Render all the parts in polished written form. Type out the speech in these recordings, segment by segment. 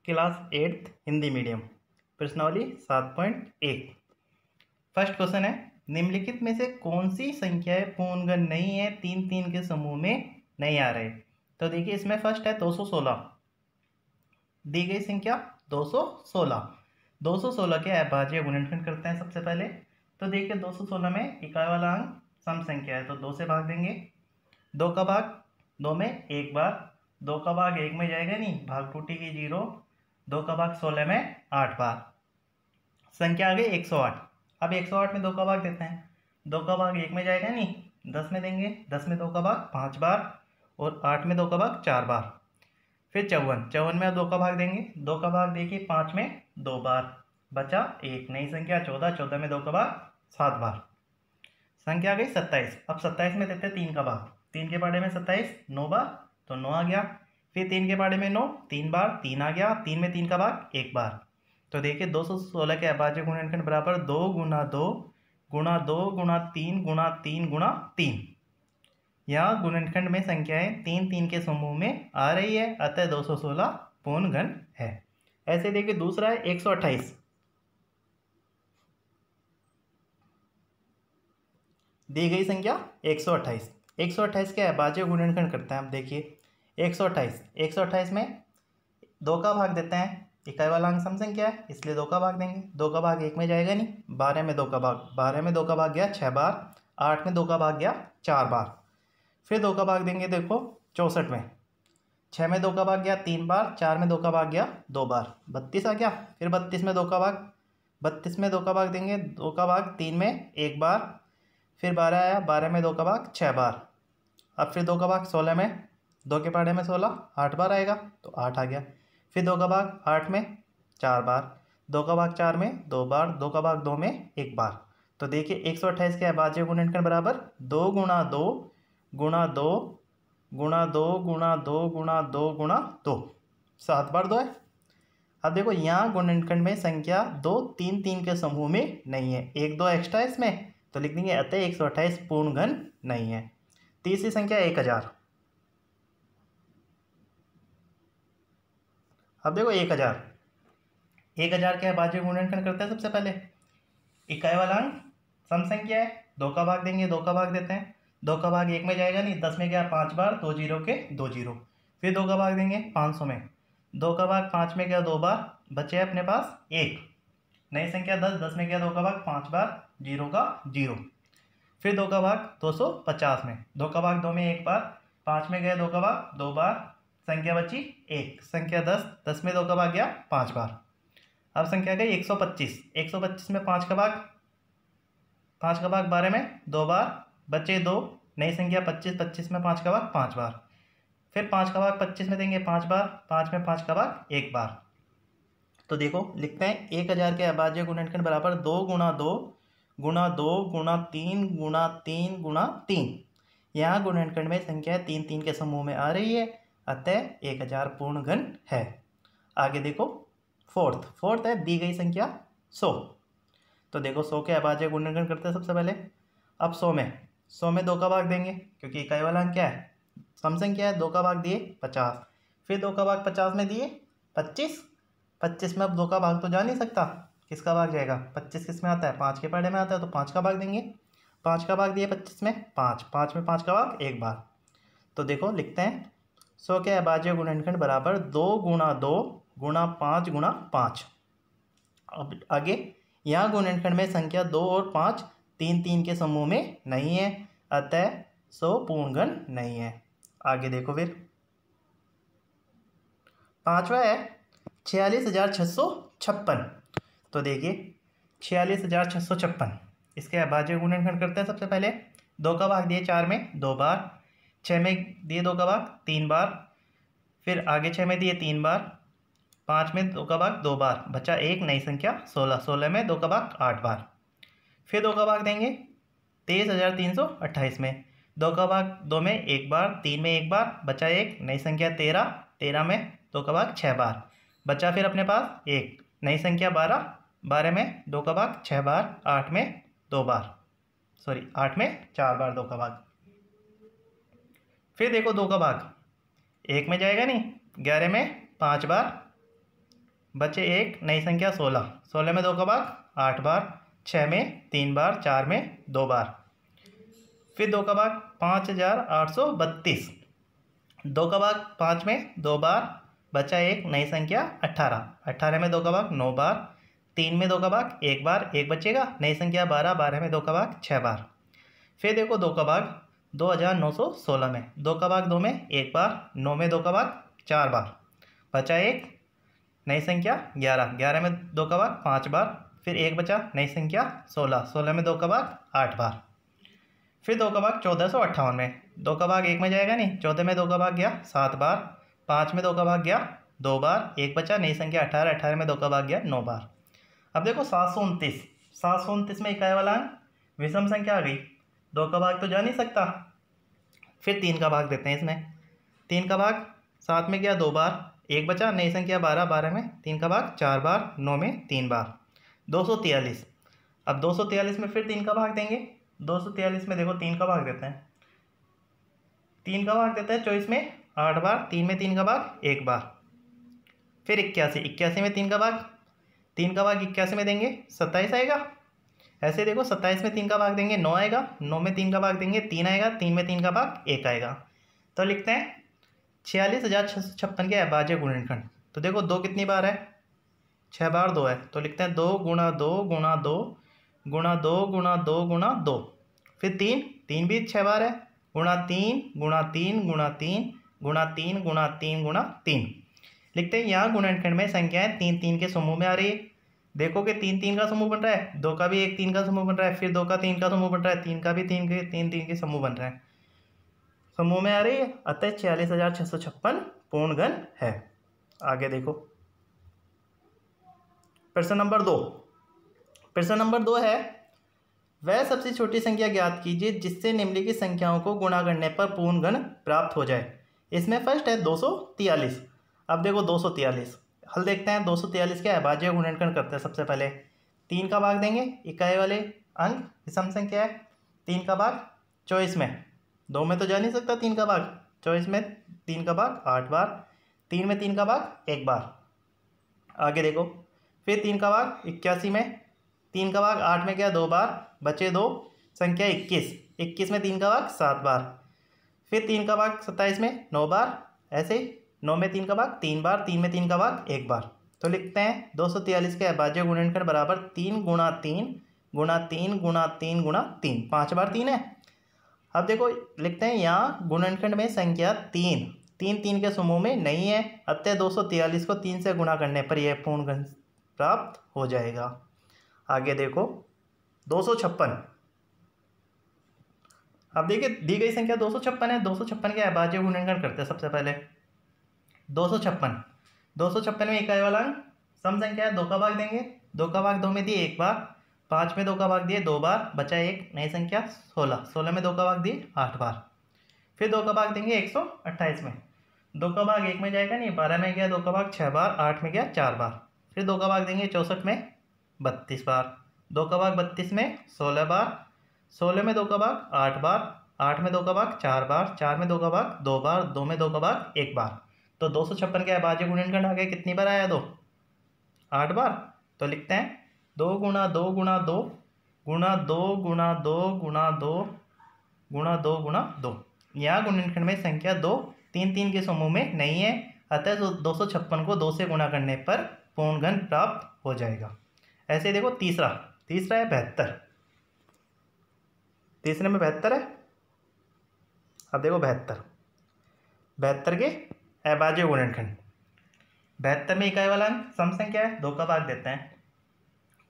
Class 8th Hindi medium प्रश्नावली 7.1। First question है, निम्नलिखित में से कौन सी संख्याएं पूर्णगण नहीं है, तीन तीन के समूह में नहीं आ रहे। तो देखिए इसमें फर्स्ट है 216, दी गई संख्या 216। 216 के अभाज्य गुणनखंड करते हैं सबसे पहले। तो देखिए 216 में इकाई वाला अंक सम संख्या है तो 2 से भाग देंगे। 2 का भाग 2 में एक बार, 2 का भाग 1 में जाएगा नहीं, भाग टूटेगी 0। 2 का भाग 16 में 8 बार, संख्या आ गई 108। अब 108 में 2 का भाग देते हैं। 2 का भाग 1 में जाएगा नहीं, 10 में देंगे। 10 में 2 का भाग 5 बार और 8 में 2 का भाग 4 बार। फिर 54 में 2 का भाग देंगे। 2 का भाग देखिए 5 में 2 बार, बचा 1, नई संख्या 14 में 2 का भाग 7 बार, संख्या आ गई 27। अब 27 में देते हैं 3 का भाग। 3 के पाड़े में 27 9 बार तो 9 आ गया। फिर 3 के पाड़े में 9 3 बार, 3 आ गया। 3 में 3 का भाग 1 बार। तो देखिए 216 के अभाज्य गुणनखंड बराबर 2 गुना 2 गुणा 2 गुणा 3 गुणा 3 गुणा 3। यहाँ गुणनखंड में संख्याएं तीन तीन के समूह में आ रही है, अतः 216 पूर्ण घन है। ऐसे देखिए दूसरा है 128, दी गई संख्या 128। 128 के अभाज्य गुणनखंड करते हैं। आप देखिए 128 में 2 का भाग देते हैं। इकाई वाला अंक सम संख्या है इसलिए 2 का भाग देंगे। 2 का भाग 1 में जाएगा नहीं, 12 में 2 का भाग, 12 में 2 का भाग गया 6 बार, 8 में 2 का भाग गया 4 बार। फिर 2 का भाग देंगे देखो 64 में। 6 में 2 का भाग गया 3 बार, 4 में 2 का भाग गया 2 बार, 32 आ गया। फिर 32 में 2 का भाग, 32 में 2 का भाग देंगे। 2 का भाग 3 में 1 बार। फिर 12 आया, 12 में 2 का भाग 6 बार। अब फिर 2 का भाग 16 में, 2 के पाड़े में 16 8 बार आएगा तो 8 आ गया। फिर 2 का भाग 8 में 4 बार, 2 का भाग 4 में 2 बार, 2 का भाग 2 में 1 बार। तो देखिए 128 के अभाज्य गुणनखंड बराबर 2 गुणा 2 गुणा 2 गुणा 2 गुणा 2 गुणा 2 गुणा 2, 7 बार 2 है। अब देखो यहाँ गुणनखंड में संख्या 2 तीन तीन के समूह में नहीं है, 1 2 एक्स्ट्रा इसमें तो लिख देंगे, अतः 128 पूर्ण घन नहीं है। तीसरी संख्या 1000। अब देखो 1000 के अभाज्य गुणनखंड करते हैं सबसे पहले। इकाई वाला अंक सम संख्या है, 2 का भाग देंगे, 2 का भाग देते हैं। 2 का भाग 1 में जाएगा नहीं, 10 में गया 5 बार, 2 जीरो के 2 जीरो। फिर 2 का भाग देंगे 500 में। 2 का भाग 5 में गया 2 बार, बचे अपने पास 1, नई संख्या 10, 10 में गया 2 का भाग 5 बार, 0 का 0। फिर 2 का भाग 250 में। 2 का भाग 2 में 1 बार, 5 में गया 2 का भाग 2 बार, संख्या बची 1, संख्या 10, 10 में 2 का भाग गया 5 बार। अब संख्या गई 125। 125 में 5 का भाग, 5 का भाग 12 में 2 बार, बचे 2, नई संख्या 25, 25 में 5 का भाग 5 बार। फिर 5 का भाग 25 में देंगे 5 बार, 5 में 5 का भाग 1 बार। तो देखो लिखते हैं 1000 के अभाज्य गुणनखंड बराबर 2 गुणा 2 गुणा 2 गुणा 3 गुणा 3 गुणा 3। यहाँ गुणनखंड में संख्या तीन तीन के समूह में आ रही है, अतः 1000 पूर्ण घन है। आगे देखो फोर्थ है दी गई संख्या 100। तो देखो 100 के अभाज्य गुणनखंड करते हैं सबसे पहले। अब 100 में 2 का भाग देंगे क्योंकि इकाई वाला अंक क्या है, सम संख्या है। 2 का भाग दिए 50, फिर 2 का भाग 50 में दिए 25। 25 में अब 2 का भाग तो जा नहीं सकता, किसका भाग जाएगा, 25 किस में आता है, 5 के पाड़े में आता है तो 5 का भाग देंगे। 5 का भाग दिए 25 में 5, 5 में 5 का भाग 1 बार। तो देखो लिखते हैं 100 के अभाज्य गुणनखंड बराबर 2 गुणा 2 गुणा 5 गुणा 5। अब आगे यहाँ गुणनखंड में संख्या 2 और 5 तीन तीन के समूह में नहीं है, अतः 100 पूर्ण घन नहीं है। आगे देखो फिर पांचवा है 46,656। तो देखिए 46,656 इसके अभाज्य गुणनखंड करते हैं सबसे पहले। 2 का भाग दिए 4 में 2 बार, 6 में दिए 2 का भाग 3 बार, फिर आगे 6 में दिए 3 बार, 5 में 2 का भाग 2 बार, बचा 1, नई संख्या 16, 16 में 2 का भाग 8 बार। फिर 2 का भाग देंगे 23,328 में। 2 का भाग 2 में 1 बार, 3 में 1 बार, बचा 1, नई संख्या 13, 13 में 2 का भाग 6 बार, बचा फिर अपने पास 1, नई संख्या 12, 12 में 2 का भाग 6 बार, 8 में 2 बार, 8 में 4 बार 2 का भाग। फिर देखो 2 का भाग 1 में जाएगा नहीं, 11 में 5 बार, बचे एक, नई संख्या 16, 16 में 2 का भाग 8 बार, 6 में 3 बार, 4 में 2 बार, फिर 2 का भाग 5832, 2 का भाग 5 में 2 बार, बचा एक, नई संख्या 18, 18 में 2 का भाग 9 बार, 3 में 2 का भाग 1 बार, एक बचेगा, नई संख्या 12, 12 में 2 का भाग 6 बार, फिर देखो 2 का भाग 2916 में, 2 का भाग 2 में 1 बार, 9 में 2 का भाग 4 बार, बचा एक, नई संख्या 11, 11 में 2 का भाग 5 बार, फिर एक बचा, नई संख्या 16, 16 में 2 का भाग 8 बार, फिर 2 का भाग 1458 में, 2 का भाग 1 में जाएगा नहीं, 14 में 2 का भाग गया 7 बार, 5 में 2 का भाग गया 2 बार, एक बचा, नई संख्या 18, 18 में 2 का भाग गया 9 बार। अब देखो 729, 729 में इकाई वाला अंक विषम संख्या आ गई, 2 का भाग तो जा नहीं सकता, फिर 3 का भाग देते हैं इसमें, 3 का भाग 7 में गया 2 बार, एक बचा, नई संख्या 12, 12 में 3 का भाग 4 बार, 9 में 3 बार, 243। अब 243 में फिर 3 का भाग देंगे, 243 में देखो 3 का भाग देते हैं, 3 का भाग देते हैं 24 में 8 बार, 3 में 3 का भाग 1 बार, फिर 81, 81 में 3 का भाग, 3 का भाग 81 में देंगे 27 आएगा, ऐसे देखो 27 में 3 का भाग देंगे 9 आएगा, 9 में 3 का भाग देंगे 3 आएगा, 3 में 3 का भाग 1 आएगा, तो लिखते हैं 46,656 के अभाज्य गुणनखंड। तो देखो 2 कितनी बार है, 6 बार 2 है, तो लिखते हैं 2 गुणा 2 गुणा 2 गुणा 2 गुणा 2 गुणा 2, फिर 3, 3 भी 6 बार है, गुणा 3 गुणा 3 गुणा 3 गुणा 3 गुणा 3 गुणा 3। लिखते हैं यहाँ गुणनखंड में संख्याएं 3 3 के समूह में आ रही है, देखो कि 3 3 का समूह बन रहा है, 2 का भी एक 3 का समूह बन रहा है, फिर 2 का 3 का समूह बन रहा है, 3 का भी 3 के समूह बन रहा है, समूह में आ रही है, अतः 46,656 पूर्ण घन है। आगे देखो प्रश्न नंबर 2, प्रश्न नंबर 2 है वह सबसे छोटी संख्या ज्ञात कीजिए जिससे निम्नलिखित संख्याओं को गुणा करने पर पूर्ण घन प्राप्त हो जाए। इसमें फर्स्ट है 243। अब देखो 243 हल देखते हैं, 243 के अभाज्य गुणनखंड करते हैं। सबसे पहले 3 का भाग देंगे, इकाई वाले अंक विषम संख्या है, 3 का भाग 24 में, 2 में तो जा नहीं सकता 3 का भाग, 24 में 3 का भाग 8 बार, 3 में 3 का भाग 1 बार। आगे देखो फिर 3 का भाग 81 में, 3 का भाग 8 में गया 2 बार, बचे 2, संख्या 21, 21 में 3 का भाग 7 बार, फिर 3 का भाग 27 में 9 बार, ऐसे ही 9 में 3 का भाग 3 बार, 3 में 3 का भाग 1 बार। तो लिखते हैं 243 के अभाज्य गुणनखंड बराबर 3 गुणा 3 गुणा 3 गुणा 3 गुणा 3, 5 बार 3 है। अब देखो लिखते हैं यहाँ गुणनखंड में संख्या 3 3 के समूह में नहीं है, अतः 243 को 3 से गुणा करने पर यह पूर्ण घन प्राप्त हो जाएगा। आगे देखो 256। अब देखिए दी गई संख्या 256 है, 256 के अभाज्य गुणनखंड करते हैं। सबसे पहले 256 में इकाई वाला अंक सम संख्या है, 2 का भाग देंगे, 2 का भाग 2 में दिए 1 बार, 5 में 2 का भाग दिए 2 बार, बचा एक, नई संख्या 16, 16 में 2 का भाग दिए 8 बार, फिर 2 का भाग देंगे 128 में, 2 का भाग 1 में जाएगा नहीं, 12 में गया 2 का भाग 6 बार, 8 में गया 4 बार, फिर 2 का भाग देंगे 64 में 32 बार, 2 का भाग 32 में 16 बार, 16 में 2 का भाग 8 बार, 8 में 2 का भाग 4 बार, 4 में 2 का भाग 2 बार, 2 में 2 का भाग 1 बार। तो 256 के अभाज्य गुणनखंड आ गए, कितनी बार आया 2, 8 बार। तो लिखते हैं 2 गुणा 2 गुणा 2 गुणा 2 गुणा 2 गुणा 2 गुणा 2 गुणा 2। यहाँ गुणनखंड में संख्या 2 3 के समूह में नहीं है, अतः 256 को 2 से गुणा करने पर पूर्ण घन प्राप्त हो जाएगा। ऐसे देखो तीसरा है 72, तीसरे में 72 है। अब देखो 72 के अभाज्य गुणनखंड, 72 में इकाई वाला अंक सम संख्या है, 2 का भाग देते हैं,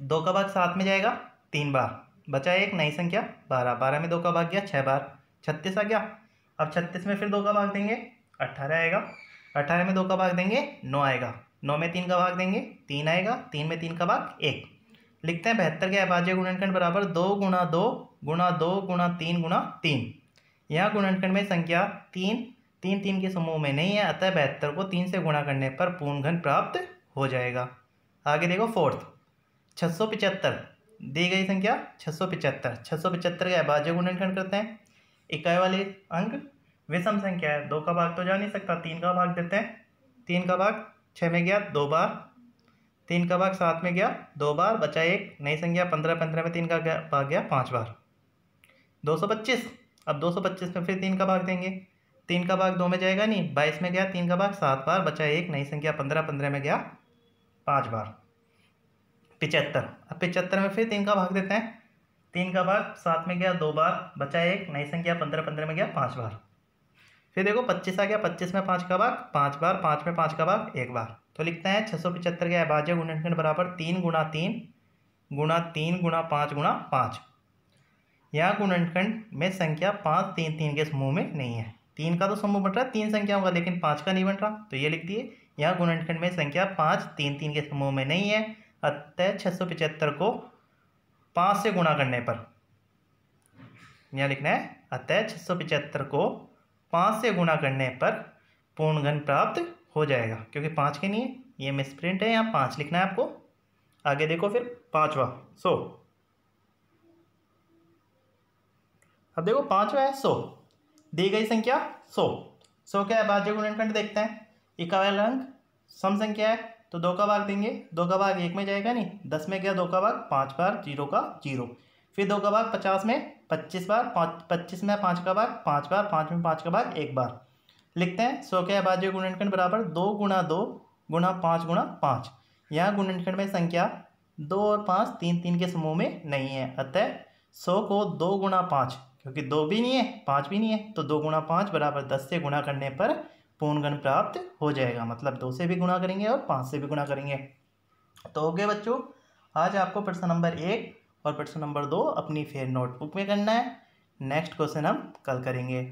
2 का भाग 7 में जाएगा 3 बार, बचा एक, नई संख्या 12, 12 में 2 का भाग गया 6 बार, 36 आ गया। अब 36 में फिर 2 का भाग देंगे 18 आएगा, 18 में 2 का भाग देंगे 9 आएगा, 9 में 3 का भाग देंगे 3 आएगा, 3 में 3 का भाग 1। लिखते हैं 72 के अभाज्य गुणनखंड बराबर 2 गुणा 2 गुणा 2 गुणा 3 गुणा 3। यहाँ गुणनखंड में संख्या 3 के समूह में नहीं है, अतः 72 को 3 से गुणा करने पर पूर्ण घन प्राप्त हो जाएगा। आगे देखो फोर्थ 675, दी गई संख्या 675 के अभाज्य गुणनखंड करते हैं। इकाई वाले अंक विषम संख्या है, 2 का भाग तो जा नहीं सकता, 3 का भाग देते हैं, 3 का भाग 6 में गया 2 बार, 3 का भाग 7 में गया 2 बार, बचा 1 नई संख्या 15, 15 में 3 का भाग गया 5 बार, 225। अब 225 में फिर 3 का भाग देंगे, 3 का भाग 2 में जाएगा नहीं, 22 में गया 3 का भाग 7 बार, बचा 1 नई संख्या 15, 15 में गया 5 बार, 75। अब 75 में फिर 3 का भाग देते हैं, 3 का भाग 7 में गया 2 बार, बचा 1 नई संख्या 15, 15 में गया 5 बार। फिर देखो 25 आ गया, 25 में 5 का भाग 5 बार, 5 में 5 का भाग 1 बार। तो लिखते हैं 675 का अभाज्य गुणनखंड बराबर 3 गुणा 3 गुणा 3 गुणा 5 गुणा 5। यहाँ गुणनखंड में संख्या 5 3 3 के समूह में नहीं है। 3 का तो समूह बन रहा है 3 संख्याओं का, लेकिन 5 का नहीं बन रहा, तो ये लिख दिए। यहाँ गुणनखंड में संख्या 5 3 3 के समूह में नहीं है, अतः 675 को 5 से गुणा करने पर, यहाँ लिखना है अतः 675 को 5 से गुणा करने पर पूर्ण घन प्राप्त हो जाएगा, क्योंकि 5 के नहीं है, ये मिसप्रिंट है, यहाँ 5 लिखना है आपको। आगे देखो फिर 5वां 100। अब देखो 5वां है 100, दी गई संख्या 100। 100 क्या है अभाज्य गुणनखंड देखते हैं। इकाई अंक सम संख्या है तो 2 का भाग देंगे, 2 का भाग 1 में जाएगा नहीं, 10 में गया 2 का भाग 5 बार, 0 का 0। फिर 2 का भाग 50 में 25 बार, 25 में 5 का भाग 5 बार, 5 में 5 का भाग 1 बार। लिखते हैं 100 के अभाज्य गुणनखंड बराबर 2 गुणा 2 गुणा 5 गुणा 5। यहाँ गुणनखंड में संख्या 2 और 5 3 3 के समूह में नहीं है, अतः 100 को 2 गुणा 5, क्योंकि 2 भी नहीं है 5 भी नहीं है, तो 2 गुणा 5 बराबर 10 से गुणा करने पर पूर्ण घन प्राप्त हो जाएगा। मतलब 2 से भी गुणा करेंगे और 5 से भी गुणा करेंगे। तो हो गए बच्चों, आज आपको प्रश्न नंबर 1 और प्रश्न नंबर 2 अपनी फेयर नोटबुक में करना है। नेक्स्ट क्वेश्चन हम कल करेंगे।